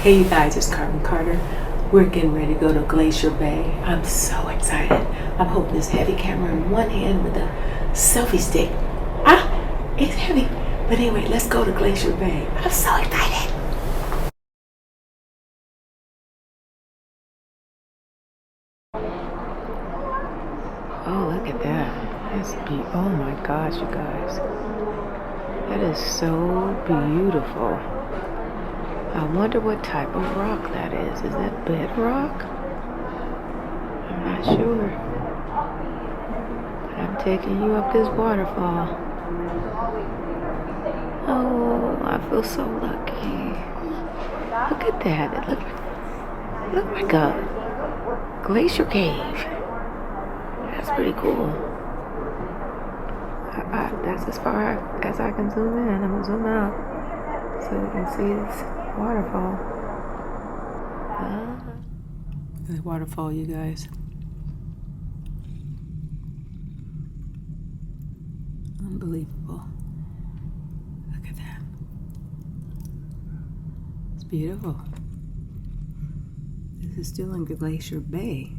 Hey you guys, it's Carmen Carter. We're getting ready to go to Glacier Bay. I'm so excited. I'm holding this heavy camera in one hand with a selfie stick. It's heavy. But anyway, let's go to Glacier Bay. I'm so excited. Oh, look at that. That's oh my gosh, you guys. That is so beautiful. I wonder what type of rock that is. Is that bedrock? I'm not sure. But I'm taking you up this waterfall. Oh, I feel so lucky. Look at that. It looked like a glacier cave. That's pretty cool. That's as far as I can zoom in. I'm going to zoom out so we can see this waterfall. The waterfall, you guys. Unbelievable. Look at that. It's beautiful. This is still in Glacier Bay.